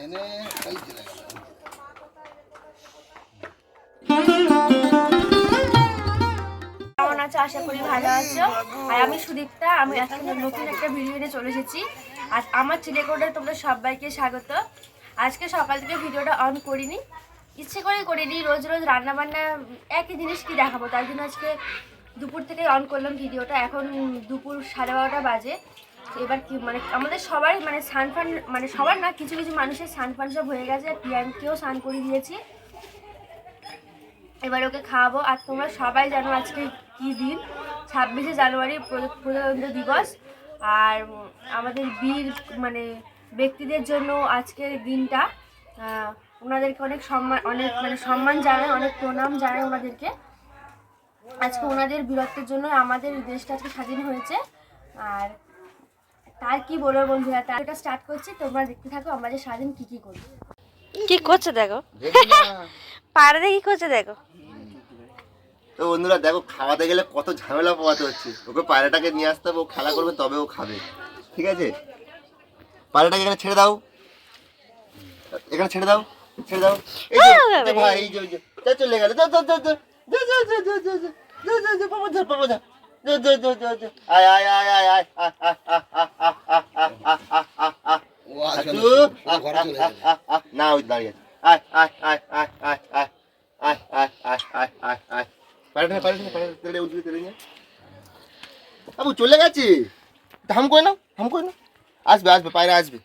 কেমন আছো? আশা করি ভালো আছো। আর আমি সুদীপ্তা, আমি আজকে নতুন একটা ভিডিও নিয়ে চলে এসেছি। আর আমার চিলেকোঠায় তোমাদের সবাইকে স্বাগত। আজকে সকাল থেকে ভিডিওটা অন করিনি, ইচ্ছে করে করিনি। রোজ রোজ রান্নাবান্না একই জিনিস কি দেখাবো, তার জন্য আজকে দুপুর থেকে অন করলাম ভিডিওটা। এখন দুপুর 12:30 বাজে। এবার কি মানে আমাদের সবাই মানে স্নান মানে সবার না, কিছু কিছু মানুষের স্নান সব হয়ে গেছে। প্রিয়াঙ্কেও স্নান করে দিয়েছি, এবার ওকে খাওয়াবো। আর তোমরা সবাই জানো আজকে কি দিন, 26শে জানুয়ারি প্রজাতন্ত্র দিবস। আর আমাদের বীর মানে ব্যক্তিদের জন্য আজকের দিনটা, ওনাদেরকে অনেক সম্মান জানাই, অনেক প্রণাম জানাই ওনাদেরকে। আজকে ওনাদের বীরত্বের জন্য আমাদের দেশটা আজকে স্বাধীন হয়েছে। আর তার কি বলবো বন্ধুরা, তারটা স্টার্ট করছি, তোমরা দেখতে থাকো আমরা যে সারাদিন কি করি। কি করছে দেখো, পাড়া দিয়ে কি করছে দেখো। তো বন্ধুরা দেখো, খাওয়াতে গেলে কত ঝামেলা পোয়াতে হচ্ছে। ওকে পায়রাটাকে নিয়ে আসতে হবে, ও খেলা করবে তবে ও খাবে, ঠিক আছে? পায়রাটাকে এখানে ছেড়ে দাও, এখানে ছেড়ে দাও, ছেড়ে দাও। এই যে ভাই, এই যে চলে গেল। না ওই দাঁড়িয়ে আয় আয় আয় আয় আয় আয় আয় আয় আয় আয় আয় আয়। পায়রাটা উঠবি তেলে নিয়ে। আবু চলে গেছে, হাম করে নাও, হাম করে নাও। আসবে আসবে, পায়রা আসবে।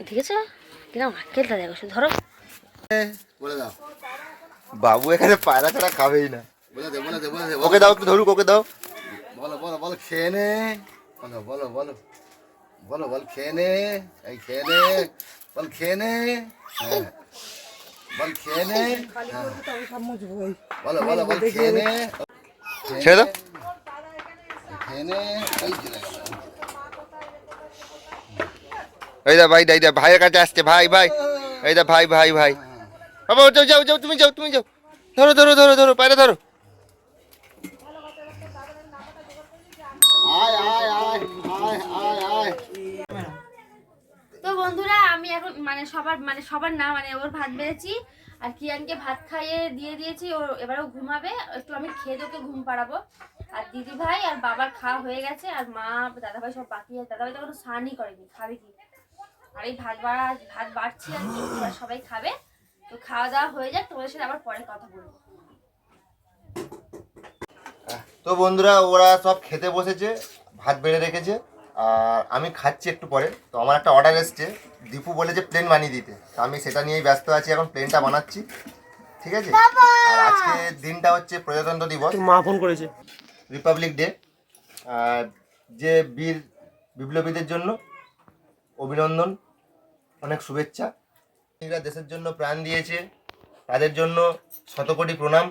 দেখেছো কিরকম আক্কেলটা দেখো, শুধু ধরো। বলে দাও বাবু এখানে পায়রা ছাড়া খাবেই না। ওকে দাও, একটু ধরুক, ওকে দাও। বলো বলো বলো, খেয়ে নে। বলো বলো বলো বলো, বল খেয়ে নে, এই খেয়ে নে, বল খেয়ে নে, বল খেয়ে নে, বলো বলো বল খেয়ে নে, ছেড়ে দাও, খেয়ে নে। এই দা ভাই, এই দা ভাইয়ের কাছে আসছে, ভাই ভাই, এই দা ভাই ভাই ভাই। বাবা যাও যাও যাও, তুমি যাও, তুমি যাও, ধরো ধরো ধরো ধরো, পায়রা ধরো। আয় আয় আয় আয় আয় আয়। তো বন্ধুরা, আমি এখন সবার না ওর ভাত বেড়েছি আর কিয়ানকে ভাত খাইয়ে দিয়ে দিয়েছি। ও এবারেও ঘুমাবে, একটু আমি খেয়ে ওকে ঘুম পাড়াবো। আর দিদি ভাই আর বাবার খাওয়া হয়ে গেছে, আর মা দাদাভাই সব বাকি আছে। দাদাভাই তো কোনো স্নানই করেনি, খাবে কি? আর এই ভাত বাড়ছি আর কি, সবাই খাবে। তো খাওয়া দাওয়া হয়ে যাক, তোমাদের সাথে আবার পরে কথা বলবো। তো বন্ধুরা, ওরা সব খেতে বসেছে, ভাত বেড়ে রেখেছে, আর আমি খাচ্ছি একটু পরে। তো আমার একটা অর্ডার এসছে, দীপু বলেছে প্লেন বানিয়ে দিতে, তো আমি সেটা নিয়েই ব্যস্ত আছি, এখন প্লেনটা বানাচ্ছি, ঠিক আছে? আর আজকে দিনটা হচ্ছে প্রজাতন্ত্র দিবস, মা ফোন করেছে, রিপাবলিক ডে। আর যে বীর বিপ্লবীদের জন্য অভিনন্দন, অনেক শুভেচ্ছা। এরা দেশের জন্য প্রাণ দিয়েছে, তাদের জন্য শতকোটি প্রণাম,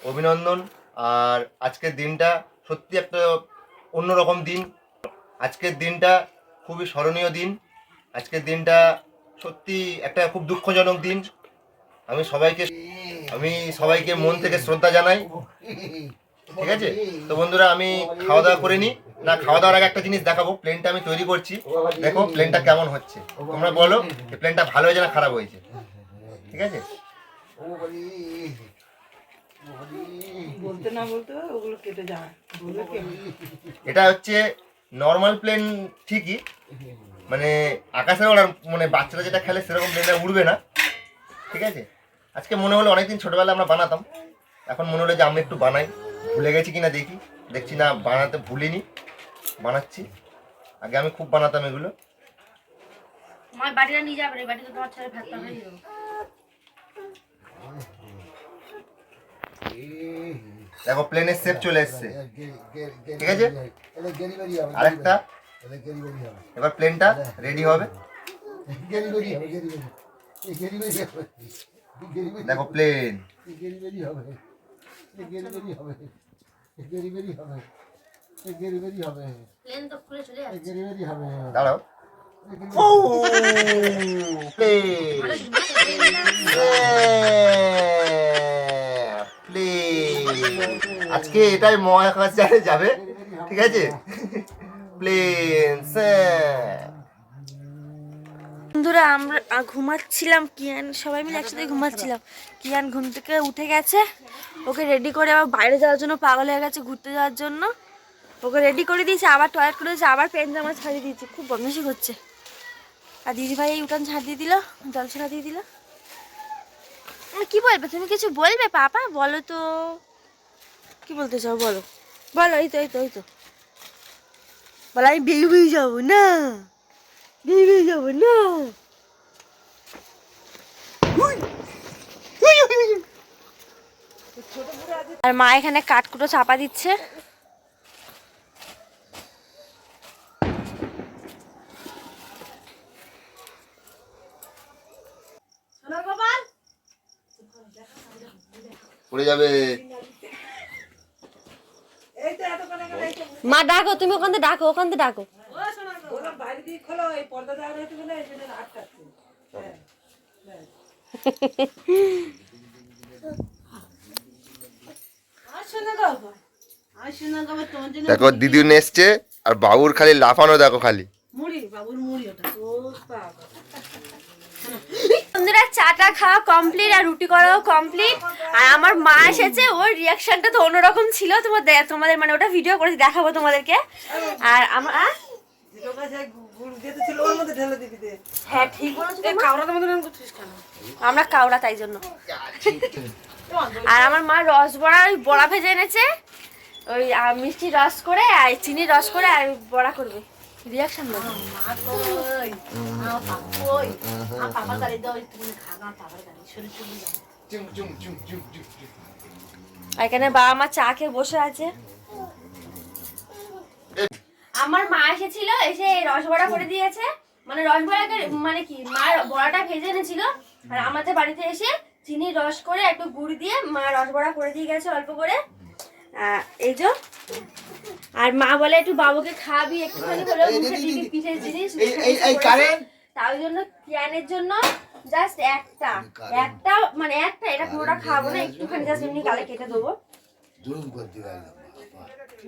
অভিনন্দন। আর আজকের দিনটা সত্যি একটা অন্যরকম দিন। আজকের দিনটা খুবই স্মরণীয় দিন। আজকের দিনটা সত্যি একটা খুব দুঃখজনক দিন। আমি সবাইকে মন থেকে শ্রদ্ধা জানাই, ঠিক আছে? তো বন্ধুরা, আমি খাওয়া দাওয়া করে নিই। না, খাওয়া দাওয়ার আগে একটা জিনিস দেখাবো, প্লেনটা আমি তৈরি করছি। দেখো প্লেনটা কেমন হচ্ছে, তোমরা বলো এই প্লেনটা ভালো হয়েছে না খারাপ হয়েছে, ঠিক আছে? বলতে না বলতে ওগুলো কেটে যায়। এটা হচ্ছে নর্মাল প্লেন, ঠিকই, মানে আকাশে ওরা মানে বাচ্চারা যেটা খেলে সেরকম প্লেনটা উড়বে না, ঠিক আছে? আজকে মনে হলো অনেকদিন ছোটবেলায় আমরা বানাতাম, এখন মনে হলো যে আমি একটু বানাই। ভুলে গেছি কিনা দেখছি না, বানাতে ভুলিনি, বানাচ্ছি। আগে আমি খুব বানাতাম এগুলো। আমার বাড়িটা নিয়ে যাবে, বাড়িতে তোমার ছেলে ভাত খাবে। দেখো প্লেনের শেপ চলে এসছে, ঠিক আছে? আরেকটা, এবার প্লেনটা রেডি হবে। দেখো প্লেন, প্লেন তো খুলে চলে যাচ্ছে। দাঁড়াও। আজকে এটাই মহাকাশযানে যাবে, ঠিক আছে? প্লেন বন্ধুরা আমরা ঘুমাচ্ছিলাম, কিয়ান সবাই মিলে একসাথে ঘুমাচ্ছিলাম। কিয়ান ঘুম থেকে উঠে গেছে, ওকে রেডি করে আবার বাইরে যাওয়ার জন্য পাগল হয়ে গেছে, ঘুরতে যাওয়ার জন্য। ওকে রেডি করে দিয়েছে, আবার টয়লেট করে দিয়েছে, আবার প্যান্ট জামা ছাড়িয়ে দিয়েছে, খুব বদমাশি করছে। আর দিদিভাই এই উঠান ছাড় দিয়ে দিল, জল ছাড়া দিয়ে দিল। কি বলবে তুমি, কিছু বলবে পাপা? বলো তো, কি বলতে চাও বলো, বলো। এই তো এই তো এই তো বলো, আমি বেরিয়ে যাবো না, বেরিয়ে যাবো না। আর মা এখানে কাঠকুটো চাপা দিচ্ছে। পড়ে যাবে। এই তো এতক্ষণে গেলে এই তো মা ডাকো, তুমি ওখান থেকে ডাকো, ওখান থেকে ডাকো। বললাম বাইরে দিয়ে খোলো, এই পর্দা দেওয়া রয়েছে বলে এই জন্য আটকাচ্ছে। হ্যাঁ, ব্যাস। আর শোনা গো, আর শোনা গো, তোমার জন্য দেখো দিদি এসছে আর বাবুর খালি লাফানো দেখো খালি। মুড়ি, বাবুর মুড়ি ওটা। ও বাবা। বন্ধুরা চাটা খাওয়া কমপ্লিট আর রুটি করাও কমপ্লিট। আর আমার মা এসেছে, ওর রিয়াকশনটা তো অন্যরকম ছিল। তোমাদের মানে ওটা ভিডিও করে দেখাবো তোমাদেরকে। আর আমার যেটা কাছে গুড় দিতে ছিল ওর মধ্যে ঢেলে দিবি দে। হ্যাঁ ঠিক বলেছো, এই কাওড়ার মধ্যে নাম করছিস কেন? আমরা কাউরা তাই জন্য। আর আমার মা রসবড়া, ওই বড়া ভেজে এনেছে, ওই মিষ্টি রস করে আর চিনি রস করে আর বড়া করবে। রিয়াকশন বলো। মা কই? আমার পাপা কই? আমার পাপা গাড়ি দাও, তুমি খাগা পাপা গাড়ি শরীর চলে যাবে। চুম চুম চুম চুম চুম চুম। আর এখানে বাবা মা চা খেয়ে বসে আছে। আমার মা এসেছিল, এসে রসবড়া করে দিয়েছে। মানে রসবড়াকে মানে কি, মা বড়াটা ভেজে এনেছিল আর আমাদের বাড়িতে এসে চিনি রস করে একটু গুড় দিয়ে মা রসবড়া করে দিয়ে গেছে অল্প করে। এই যে, আর মা বলে একটু বাবুকে খাবি, একটুখানি হলেও মুখে দিবি পিঠের জিনিস। তাই জন্য কিয়ানের জন্য জাস্ট একটা মানে একটা, এটা পুরোটা খাবো না, একটুখানি জাস্ট এমনি গালে কেটে দেবো।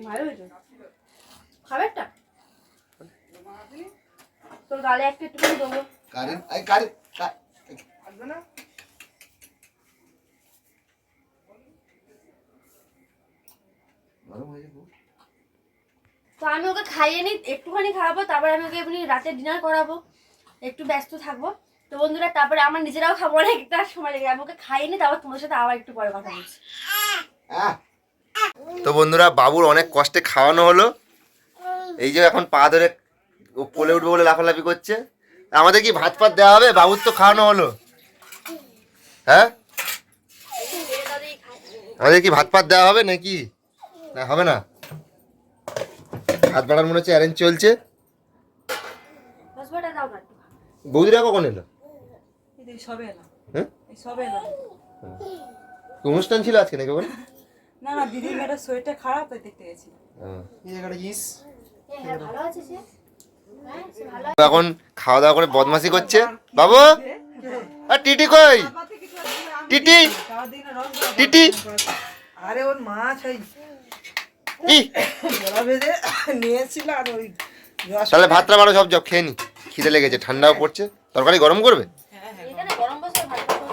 ভালো হয়েছে, খাবে একটা? তোর গালে একটা একটুখানি দেবো। তো আমি ওকে খাইয়ে নি, একটুখানি খাওয়াবো, তারপরে আমি ওকে এমনি রাতে ডিনার করাবো, একটু ব্যস্ত থাকবো। তো বন্ধুরা তারপরে আমার নিজেরাও খাবো, অনেকটা সময় লেগে, আমি ওকে খাইয়ে নি, তারপর তোমার সাথে আবার একটু পরে কথা বলছি। তো বন্ধুরা বাবুর অনেক কষ্টে খাওয়ানো হলো। এই যে এখন পা ধরে ও কোলে উঠবে বলে লাফালাফি করছে। আমাদের কি ভাত ফাত দেওয়া হবে? বাবুর তো খাওয়ানো হলো। হ্যাঁ, আমাদের কি ভাত ফাত দেওয়া হবে নাকি? না হবে না, হাত বাড়ার মনে হচ্ছে অ্যারেঞ্জ চলছে। রসবড়াটা দাও না। বৌদিরা কখন এলো? এই সবে এলাম। হ্যাঁ, এই সবে এলাম। কি অনুষ্ঠান ছিল আজকে নাকি? বলে না না, দিদির মেয়েটার শরীরটা খারাপ, তাই দেখতে গেছি। হ্যাঁ ভালো আছে সে, হ্যাঁ সে ভালো। এখন খাওয়া দাওয়া করে বদমাশি করছে। বাবু আর টিটি কই? টিটি টিটি আরে ওর মাছ ওই ই বড়া ভেজে নিয়েছিল, আর ওই রস। তাহলে ভাতটা বারো সব জব খেয়ে নি, খিদে লেগেছে, ঠান্ডাও পড়ছে। তরকারি গরম করবে? এখানে গরম বসে ভাত খাবো।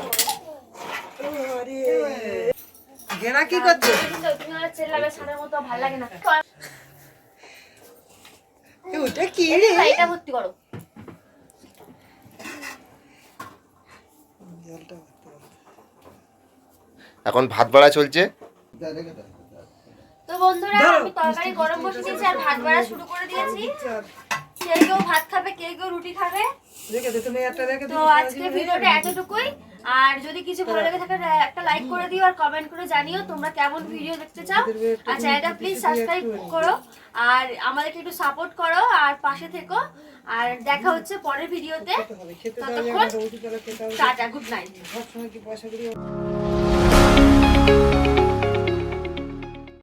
আরে গেনা কি করছে? তুমি আর চেল্লাবে সারের মতো, ভালো লাগে না। ওটা কি রে? এটা ভর্তি করো। এখন ভাত বাড়া চলছে। তো বন্ধুরা আমি তরকারি গরম বসে দিয়েছি আর ভাত বাড়া শুরু করে দিয়েছি। কেউ কেউ ভাত খাবে, কেউ কেউ রুটি খাবে। রেখে দে, তুমি একটা রেখে তো আজকে ভিডিওটা এতটুকুই। আর যদি কিছু ভালো লেগে থাকে একটা লাইক করে দিও আর কমেন্ট করে জানিও তোমরা কেমন ভিডিও দেখতে চাও। আর চ্যানেলটা প্লিজ সাবস্ক্রাইব করো আর আমাদেরকে একটু সাপোর্ট করো আর পাশে থেকো। আর দেখা হচ্ছে পরের ভিডিওতে। ততক্ষণ টাটা, গুড নাইট। সব সময় কি পয়সা দিয়ে